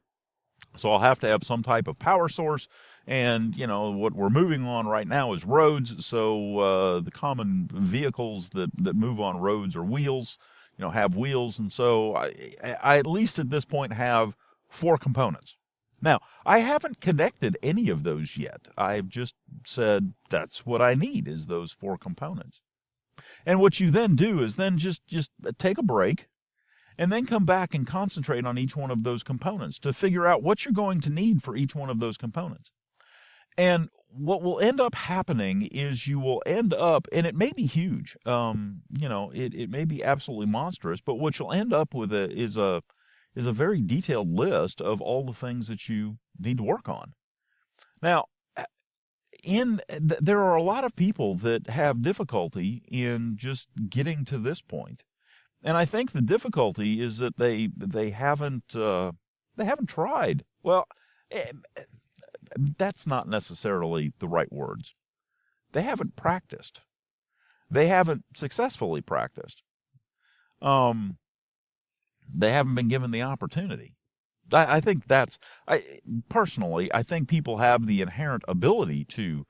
I'll have to have some type of power source. And, what we're moving on right now is roads, so the common vehicles that move on roads are wheels, have wheels, and so I at least at this point have 4 components. Now, I haven't connected any of those yet. I've just said that's what I need, is those 4 components. And what you then do is then just take a break and then come back and concentrate on each one of those components to figure out what you're going to need for each one of those components. And what will end up happening is you will end up, and it may be huge, it may be absolutely monstrous, but what you'll end up with is a very detailed list of all the things that you need to work on. Now, there are a lot of people that have difficulty in just getting to this point, and I think the difficulty is that they haven't tried. Well, that's not necessarily the right words. They haven't practiced. They haven't successfully practiced. They haven't been given the opportunity. I think personally, I think people have the inherent ability to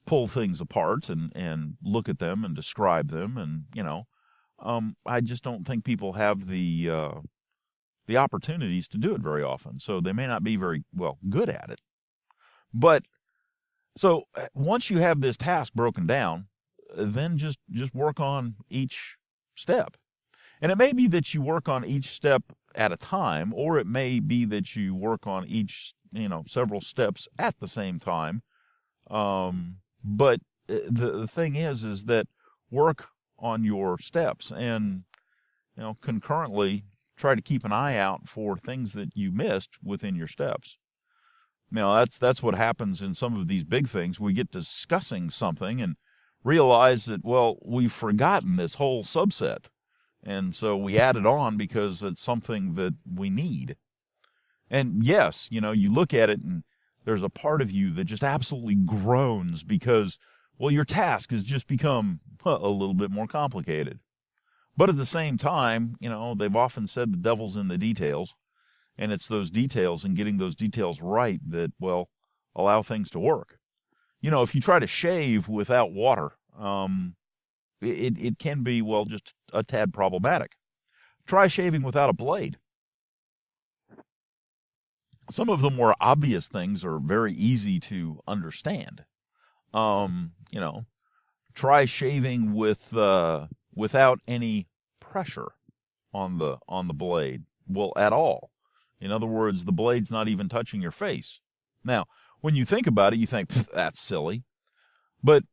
pull things apart and look at them and describe them, and I just don't think people have the opportunities to do it very often. So they may not be very well good at it. But so once you have this task broken down, then just work on each step. And it may be that you work on each step at a time, or it may be that you work on each, several steps at the same time. But the thing is that work on your steps and, concurrently try to keep an eye out for things that you missed within your steps. That's what happens in some of these big things. We get discussing something and realize that, well, we've forgotten this whole subset. And so we add it on because it's something that we need. And yes, you look at it and there's a part of you that just absolutely groans because, well, your task has just become a little bit more complicated. But at the same time, they've often said the devil's in the details, and it's those details and getting those details right that, well, allow things to work. If you try to shave without water, it can be, well, just a tad problematic. Try shaving without a blade. Some of the more obvious things are very easy to understand. Try shaving without any pressure on the blade. Well, at all. In other words, the blade's not even touching your face. Now, when you think about it, you think, that's silly. But,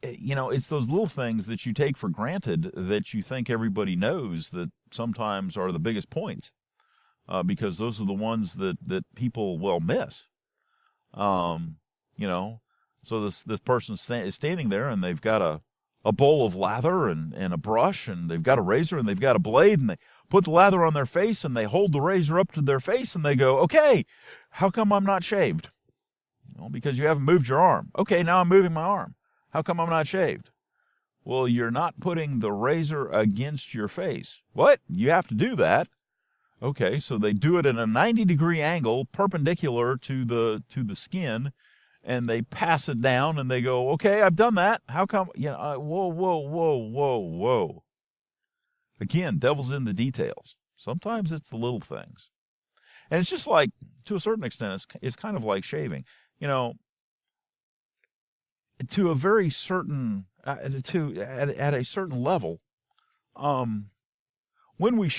it's those little things that you take for granted that you think everybody knows that sometimes are the biggest points. Because those are the ones that people, well, miss. So this person is standing there, and they've got a bowl of lather and a brush, and they've got a razor, and they've got a blade, and they put the lather on their face, and they hold the razor up to their face, and they go, okay, how come I'm not shaved? Because you haven't moved your arm. Okay, now I'm moving my arm. How come I'm not shaved? Well, you're not putting the razor against your face. What? You have to do that. Okay, so they do it at a 90-degree angle, perpendicular to the skin, and they pass it down, and they go, okay, I've done that. How come? Whoa. Again, devil's in the details. Sometimes it's the little things. And it's just like, to a certain extent, it's kind of like shaving. To a very certain, at a certain level, when we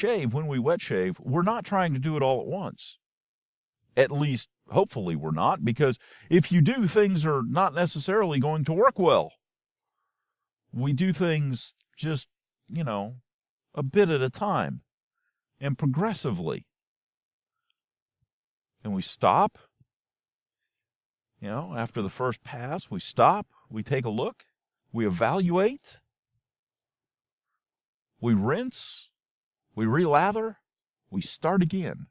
wet shave, we're not trying to do it all at once. At least, hopefully we're not, because if you do, things are not necessarily going to work well. We do things just, a bit at a time and progressively. And we stop. After the first pass, we stop, we take a look, we evaluate, we rinse, we relather, we start again.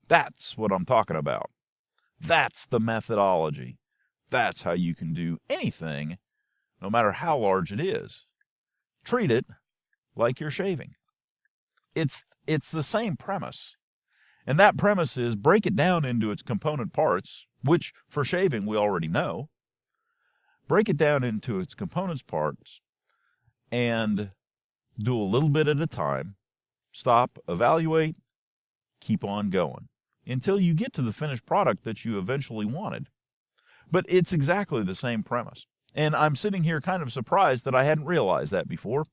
That's what I'm talking about. That's the methodology. That's how you can do anything, no matter how large it is. Treat it like you're shaving. It's the same premise. And that premise is break it down into its component parts, which for shaving we already know. Break it down into its components parts and do a little bit at a time. Stop, evaluate, keep on going until you get to the finished product that you eventually wanted. But it's exactly the same premise. And I'm sitting here kind of surprised that I hadn't realized that before.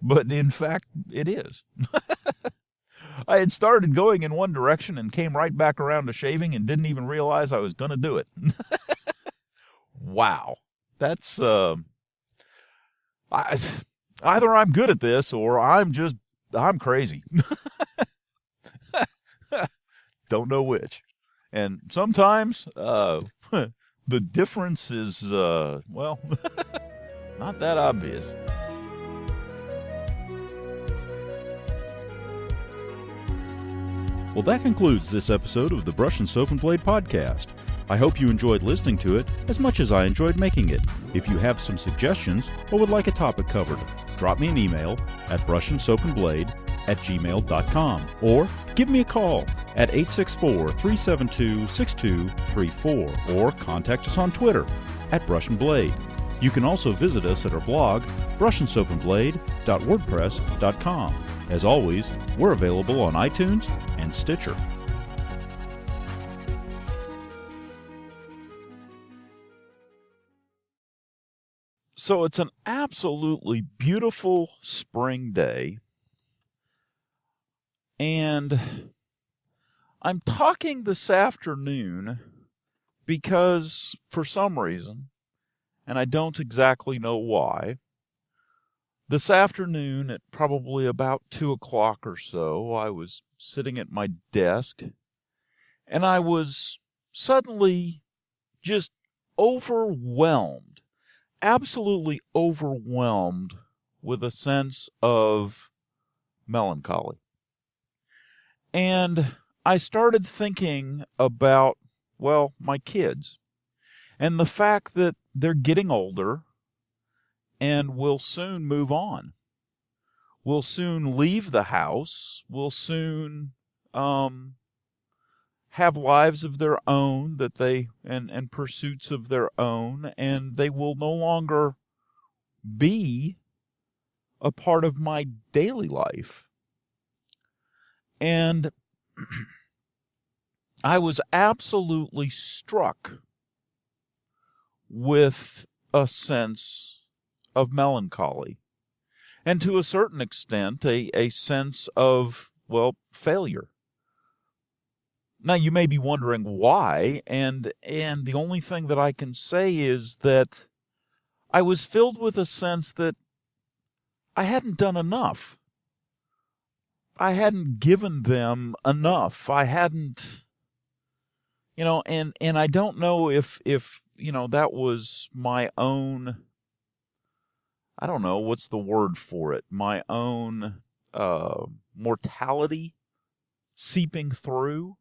But in fact, it is. I had started going in one direction and came right back around to shaving and didn't even realize I was going to do it. Wow. That's, either I'm good at this or I'm crazy. Don't know which. And sometimes, the difference is, well, not that obvious. Well, that concludes this episode of the Brush and Soap and Blade Podcast. I hope you enjoyed listening to it as much as I enjoyed making it. If you have some suggestions or would like a topic covered, drop me an email at brushandsoapandblade@gmail.com or give me a call at 864-372-6234 or contact us on Twitter at Brush and Blade. You can also visit us at our blog, brushandsoapandblade.wordpress.com. As always, we're available on iTunes and Stitcher. So it's an absolutely beautiful spring day, and I'm talking this afternoon because for some reason, and I don't exactly know why, this afternoon at probably about 2 o'clock or so, I was sitting at my desk, and I was suddenly just overwhelmed, absolutely overwhelmed with a sense of melancholy. And I started thinking about, well, my kids, and the fact that they're getting older and will soon move on. Will soon leave the house, will soon have lives of their own that they and pursuits of their own, and they will no longer be a part of my daily life. And I was absolutely struck with a sense of melancholy, and to a certain extent a sense of, well, failure. Now, you may be wondering why, and the only thing that I can say is that I was filled with a sense that I hadn't done enough. I hadn't given them enough. I hadn't, and I don't know if that was my own, I don't know, what's the word for it, my own mortality seeping through.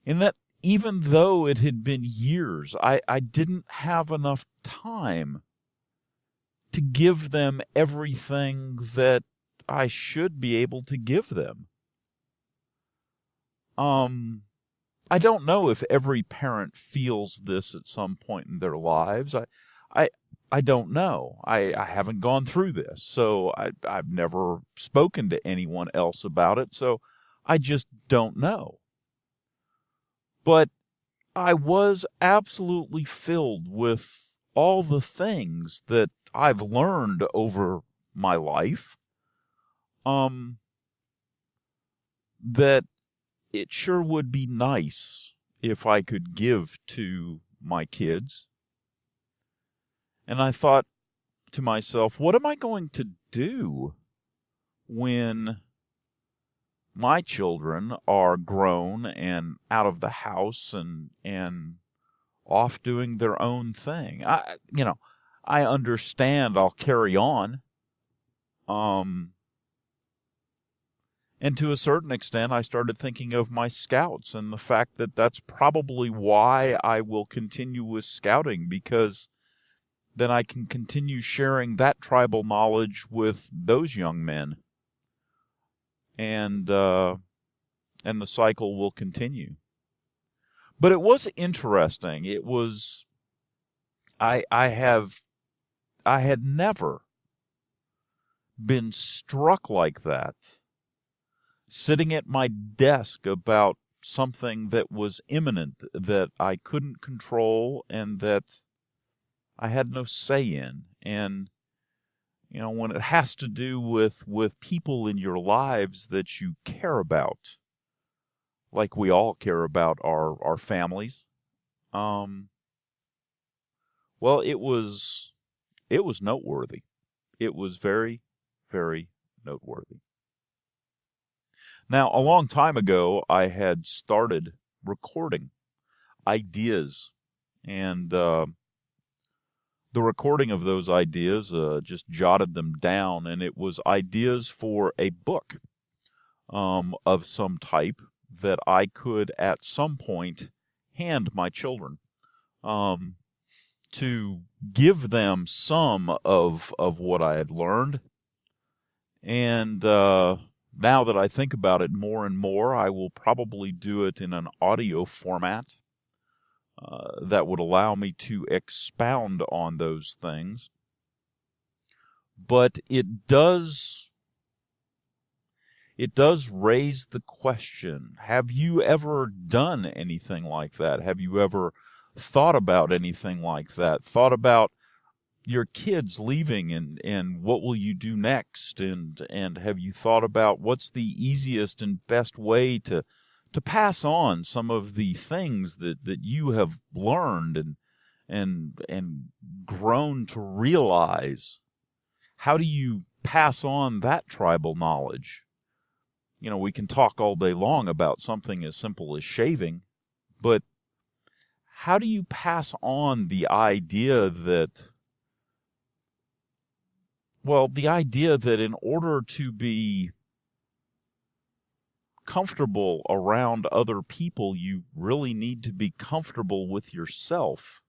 In that, even though it had been years, I didn't have enough time to give them everything that I should be able to give them. I don't know if every parent feels this at some point in their lives. I don't know. I haven't gone through this, so I've never spoken to anyone else about it, so I just don't know. But I was absolutely filled with all the things that I've learned over my life, that it sure would be nice if I could give to my kids. And I thought to myself, what am I going to do when my children are grown and out of the house and off doing their own thing? I understand I'll carry on. And to a certain extent, I started thinking of my scouts and the fact that that's probably why I will continue with scouting, because then I can continue sharing that tribal knowledge with those young men. And the cycle will continue. But it was interesting. It was, I had never been struck like that, sitting at my desk about something that was imminent, that I couldn't control and that I had no say in. And when it has to do with people in your lives that you care about, like we all care about our families, well, it was noteworthy. It was very, very noteworthy. Now, a long time ago, I had started recording ideas, and the recording of those ideas, just jotted them down, and it was ideas for a book of some type that I could at some point hand my children, to give them some of what I had learned. And now that I think about it more and more, I will probably do it in an audio format that would allow me to expound on those things. But it does raise the question, have you ever done anything like that? Have you ever thought about anything like that? Thought about your kids leaving and what will you do next? And have you thought about what's the easiest and best way to pass on some of the things that you have learned and grown to realize? How do you pass on that tribal knowledge? We can talk all day long about something as simple as shaving, but how do you pass on the idea that well, the idea that in order to be comfortable around other people, you really need to be comfortable with yourself.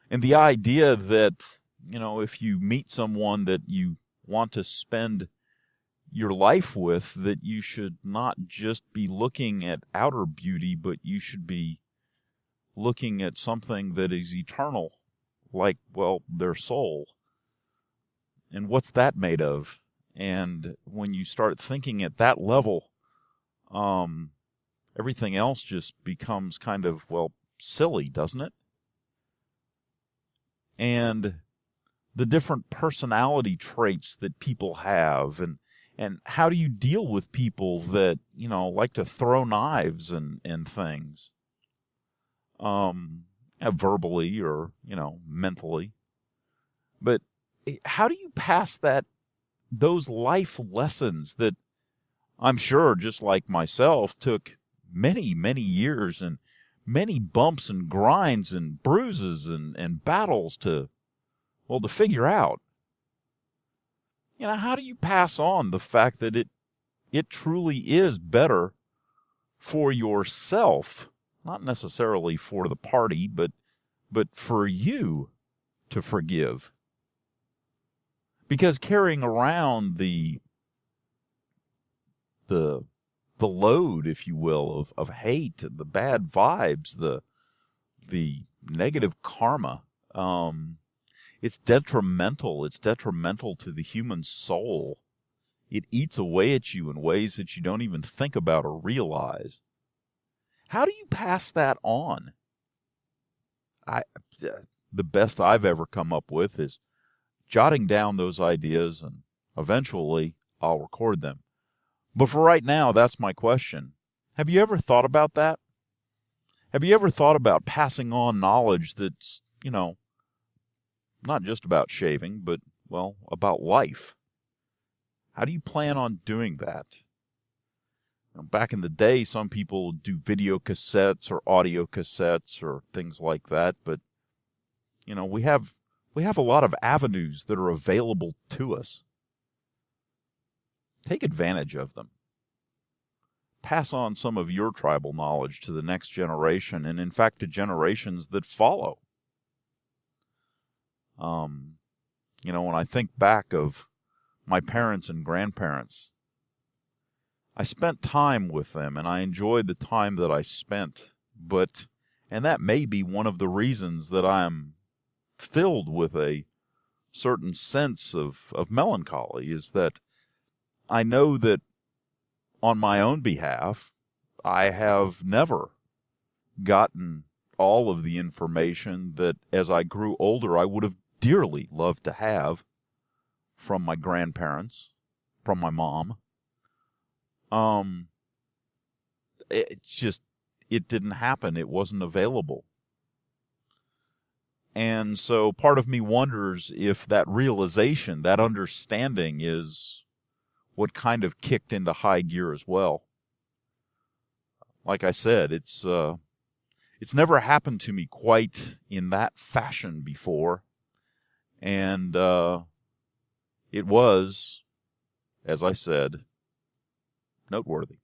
And the idea that, if you meet someone that you want to spend your life with, that you should not just be looking at outer beauty, but you should be looking at something that is eternal, like, well, their soul. And what's that made of? And when you start thinking at that level, everything else just becomes kind of, well, silly, doesn't it? And the different personality traits that people have, and how do you deal with people that, like to throw knives and things, verbally or, mentally. But how do you pass those life lessons that I'm sure, just like myself, took many, many years and many bumps and grinds and bruises and battles to figure out? How do you pass on the fact that it truly is better for yourself, not necessarily for the party, but for you to forgive? Because carrying around the load, if you will, of hate, the bad vibes, the negative karma, it's detrimental. It's detrimental to the human soul. It eats away at you in ways that you don't even think about or realize. How do you pass that on? The best I've ever come up with is jotting down those ideas, and eventually I'll record them. But for right now, that's my question. Have you ever thought about that? Have you ever thought about passing on knowledge that's, not just about shaving, but, about life? How do you plan on doing that? Back in the day, some people would do video cassettes or audio cassettes or things like that, but, we have a lot of avenues that are available to us. Take advantage of them. Pass on some of your tribal knowledge to the next generation, and in fact to generations that follow. When I think back of my parents and grandparents, I spent time with them, and I enjoyed the time that I spent, and that may be one of the reasons that I'm filled with a certain sense of melancholy, is that I know that on my own behalf, I have never gotten all of the information that as I grew older I would have dearly loved to have from my grandparents, from my mom. It didn't happen. It wasn't available. And so part of me wonders if that realization, that understanding, is what kind of kicked into high gear as well. Like I said, it's never happened to me quite in that fashion before. And it was, as I said, noteworthy.